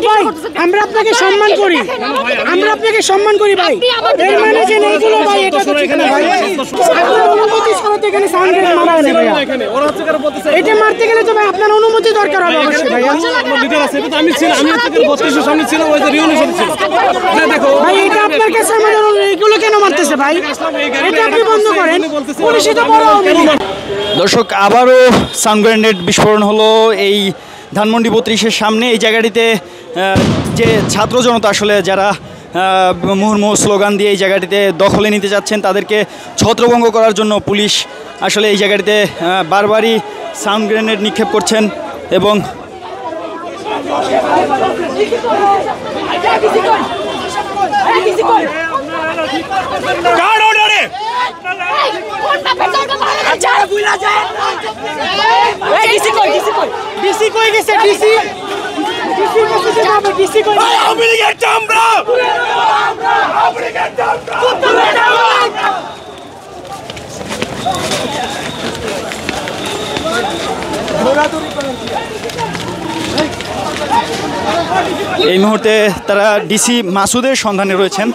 ভাই আমরা আপনাকে সম্মান করি, আমরা আপনাকে সম্মান করি ভাই। এর মানে যে এইগুলো ভাই এটা তো ঠিক না ভাই। আপনার অনুমতি ছাড়া তো এখানে সাউন্ড গ্রেনেড মারা হয় না ভাই। এটা মারতে গেলে তো ভাই আপনার অনুমতি দরকার হবে অবশ্যই ভাই। লিডার আছে, এটা তো আমি ছিলাম, আমি তো 32 সামনে ছিলাম, ওই যে রিউনিশন ছিল। দেখো ভাই এটা আপনার কাছে আমাদের এগুলো কেন মারতেছে ভাই? এটা আপনি বন্ধ করেন, পুলিশই তো বড় হবে। দর্শক, আবারও সাউন্ড গ্রেনেড বিস্ফোরণ হলো এই ধানমন্ডি 32-এর সামনে। এই জায়গাটিতে যে ছাত্র জনতা আসলে যারা মুহুর্মুহু স্লোগান দিয়ে এই জায়গাটিতে দখলে নিতে যাচ্ছেন, তাদেরকে ছত্রভঙ্গ করার জন্য পুলিশ আসলে এই জায়গাটিতে বারবারই সাউন্ড গ্রেনেড নিক্ষেপ করছেন এবং এই মুহূর্তে তারা ডিসি মাসুদের সন্ধানে রয়েছেন।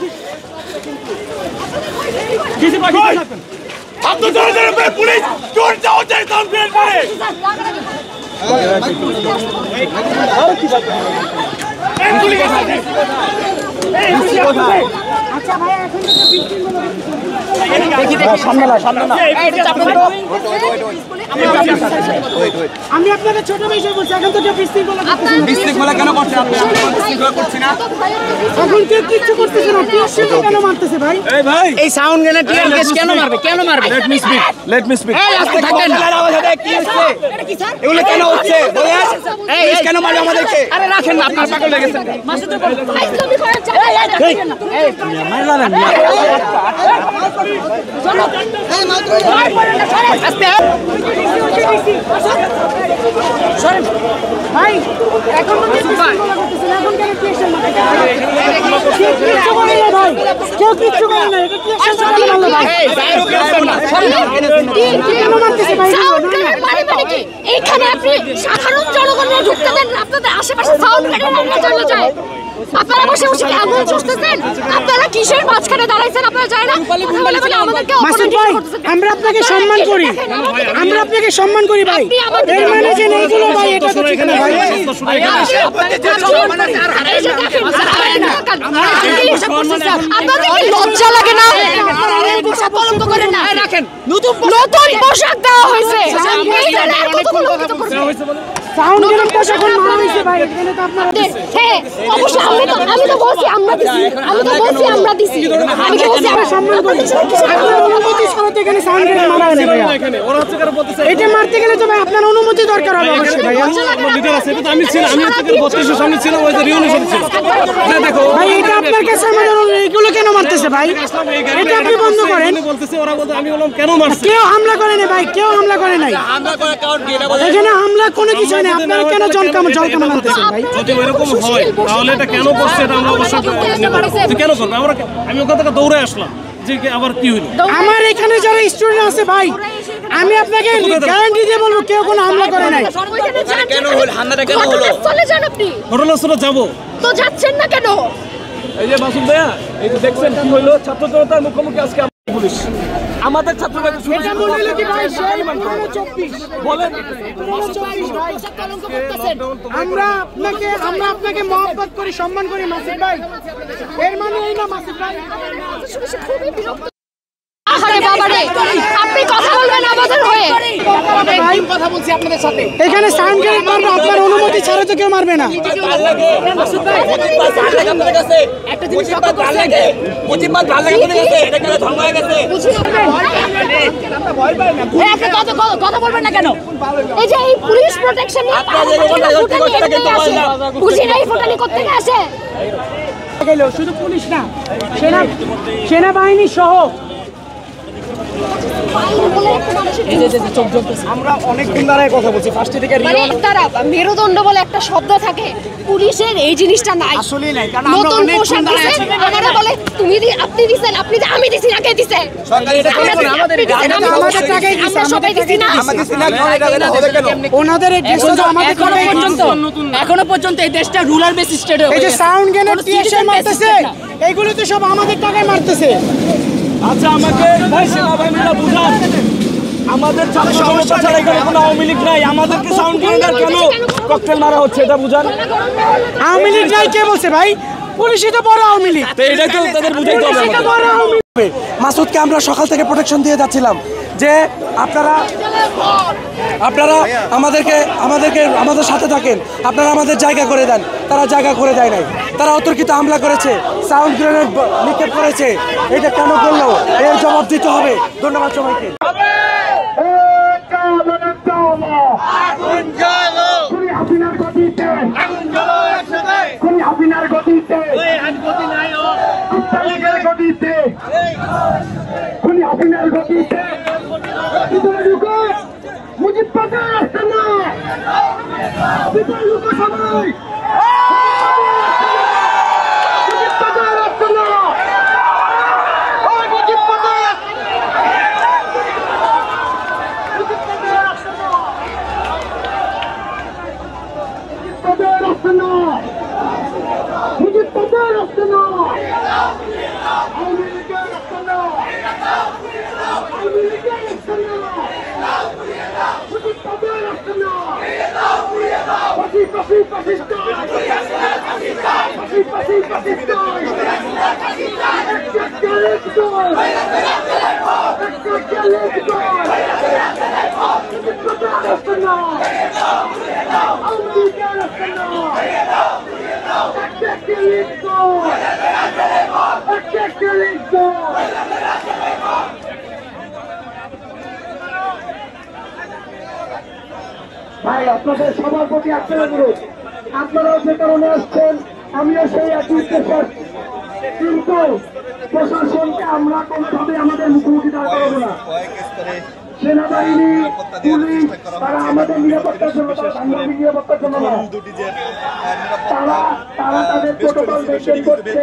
আমি আপনাকে ছোট বিষয় বলছি, এখন তো বিশৃঙ্খলা কেন করছে? এখন কেউ কিচ্ছু করতেছে না, কেন মারতেছে ভাই? এই সাউন্ড গ্রেনেড কেন মারবে? কেন মারবে? Let me speak. আস্তে থাকেন। কি হচ্ছে? এগুলো কেন হচ্ছে? এই কেন মারবে আমাদেরকে? আরে রাখেন না, আপনার পাগল হয়ে গেছেন। মাসুদের ফাইজলামি করেন, এই মারলাম না। চলো এই মাত্র আস্তে সরেন ভাই। এখন তো বিশৃঙ্খলা করতেছে না, এখন কেন টিএসএন মারতেছে? কিচ্ছু করে না ভাই, কেউ কিচ্ছু করে না। এটা টিএসএন মারলো ভাই। এই বাইরে কেন না? কেন মারতেছে ভাই? এইখানে আপনি সাধারণ জনগণের ঢুকতে দেন, আপনাদের আশেপাশে সাউন্ড গ্রেনেড চলে যায়। আপনারা বসে বসে কেমন চুষতেছেন? আপনারা কিসের মাঝখানে দাঁড়াইছেন? আপনারা জানেন না আমাদেরকে মাসুদ ভাই আমরা আপনাকে সম্মান করি, আমরা আপনাকে সম্মান করি ভাই। এর মানে যে এইগুলো ভাই এটা তো ঠিক না ভাই। আপনাদের কি লজ্জা লাগে না? পোশাক কলঙ্ক করেন না। নতুন পোশাক দেওয়া হয়েছে। সাউন্ড গ্রেনেড পোশাক মারা হয়েছে ভাই। এখানে তো আপনারা হ্যাঁ অবশ্যই আমি তো বলছি আমরা দিছি। আমি তো বলছি আমরা দিছি। আমি কি বলছি আমরা সম্মান করি। আপনার অনুমতি ছাড়া তো এখানে সাউন্ড গ্রেনেড মারা হয় না ভাই। এটা মারতে গেলে তো ভাই আপনার অনুমতি দরকার হবে অবশ্যই ভাই। লিডার আছে, এটা তো আমি ছিলাম, আমি তো 32 সামনে ছিলাম, ওই যে রিউনিশন ছিল। দেখো ভাই এটা আপনার কাছে আমাদের এগুলো কেন মারতেছে ভাই? এটা আপনি বন্ধ করেন। বলতেছে ওরা বলতে, আমি বললাম কেন মারছে? কেউ হামলা করে না ভাই, কেউ হামলা করে নাই। এখানে হামলা কোনো কিছু নেই। আপনারা কেন জলকামান আনতেছেন ভাই? যদি এরকম হয় তাহলে এটা কেন করছে এটা আমরা অবশ্যই কেন করবো? আমি ওখান থেকে দৌড়ে আসলাম যে আবার কি হইলো। আমার এখানে যারা স্টুডেন্ট আছে ভাই, আমি আপনাকে গ্যারান্টি দিয়ে বলবো কেউ কোনো হামলা করে নাই। কেন হলো হামলাটা? কেন হলো? চলে যান আপনি। ঘটনাস্থলে যাবো তো যাচ্ছেন না কেন? এই যে মাসুদ ভাইয়া, এই যে দেখছেন কি হইলো, ছাত্র জনতার মুখোমুখি আজকে পুলিশ আমাদের ছাত্রবাকে এটা মনে হলো কি ভাই? 24 বলেন আমরা আপনাকে মহব্বত করি, সম্মান করি মাসুদ ভাই। এর মানে এই না মাসুদ ভাই। আরে বাবা রে, আপনি কথা বলবেন আমাদের হয়ে। ভাই কথা বলছি আপনাদের সাথে। এখানে সাউন্ড গ্রেনেড মারবে, আপনার অনুমতি ছাড়া তো কেউ মারবে না। মাসুদ ভাই আপনাদের কাছে একটা জিনিস কথা ভালো লাগে, মুজিবাদ ভালো লাগে আপনাদের কাছে, এটা কেন ধর্ম হয়ে গেছে? আমরা ভয় পাই না। আপনি কথা বলবেন না কেন? এই যে এই পুলিশ প্রোটেকশন নিয়ে বুঝি না এই ফোটানি কোত্থেকে আসে? শুধু পুলিশ না, সেনাবাহিনী সহ আমরা অনেকদিন ধরে কথা বলছি ফার্স্টে থেকে মেরুদণ্ড বলে একটা শব্দ থাকে, পুলিশের এই জিনিসটা নাই, আসলেই নাই, কারণ আমরা নতুন পোশাক দিছে, আমারা বলে তুমি আপনি দিছেন, আপনি আমি দিছি না, কে দিছে? আমাদের টাকাই দিছে, আমরা সবাই দিছি না। ওনাদের এই দেশটা তো আমাদের টাকাই পর্যন্ত এখনো পর্যন্ত এই দেশটা রুলার বেস স্টেট এই যে সাউন্ড গ্রেনেড টিএসআর মারতেছে, এইগুলো তো সব আমাদের টাকায় মারতেছে। আচ্ছা আমাকে ভাই সেনাবাহিনীরা বুঝান, আমাদের ছাত্র জনতা ছাড়া এখানে কোনো আওয়ামী লীগ নাই, আমাদেরকে সাউন্ড গ্রেনেড কেন ককটেল মারা হচ্ছে এটা বুঝান। আওয়ামী লীগ নাই কে বলছে ভাই? পুলিশই তো বড় আওয়ামী লীগ। তো এটা তো তাদের বুঝাইতে হবে। মাসুদকে আমরা সকাল থেকে প্রোটেকশন দিয়ে যাচ্ছিলাম যে আপনারা আমাদের সাথে থাকেন, আপনারা আমাদের জায়গা করে দেন। তারা জায়গা করে দেয় নাই, তারা অতর্কিত হামলা করেছে, সাউন্ড গ্রেনেড নিক্ষেপ করেছে। এটা কেন করলো এর জবাব দিতে হবে। ধন্যবাদ সবাইকে। ভাই আপনাদের সবার প্রতি একটা অনুরোধ, আপনারাও যে কারণে আসছেন আমিও সেই একই উদ্দেশ্যে, কিন্তু প্রশাসনকে আমরা কোনোভাবে আমাদের মুখোমুখি দাঁড় করাবো না। সেনাবাহিনী, পুলিশ তারা আমাদের নিরাপত্তার জন্য, তারা সাংবাদিক নিরাপত্তার জন্য না, তারা তাদের প্রোটোকল মেনটেন করছে।